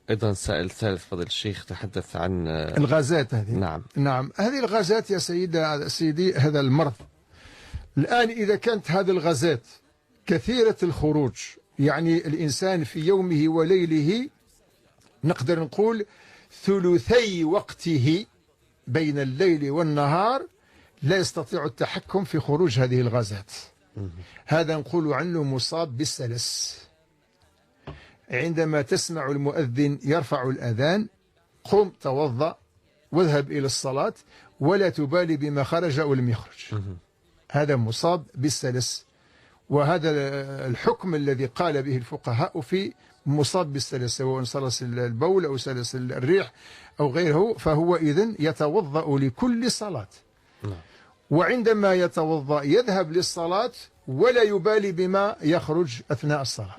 أيضا سائل ثالث فضل الشيخ تحدث عن الغازات هذه. نعم هذه الغازات يا سيدي هذا المرض. الآن إذا كانت هذه الغازات كثيرة الخروج، يعني الإنسان في يومه وليله نقدر نقول ثلثي وقته بين الليل والنهار لا يستطيع التحكم في خروج هذه الغازات، هذا نقول عنه مصاب بالسلس. عندما تسمع المؤذن يرفع الأذان قم توضأ واذهب إلى الصلاة ولا تبالي بما خرج أو لم يخرج، هذا مصاب بالسلس. وهذا الحكم الذي قال به الفقهاء في مصاب بالسلس، سواء سلس البول أو سلس الريح أو غيره، فهو إذن يتوضأ لكل صلاة، وعندما يتوضأ يذهب للصلاة ولا يبالي بما يخرج أثناء الصلاة.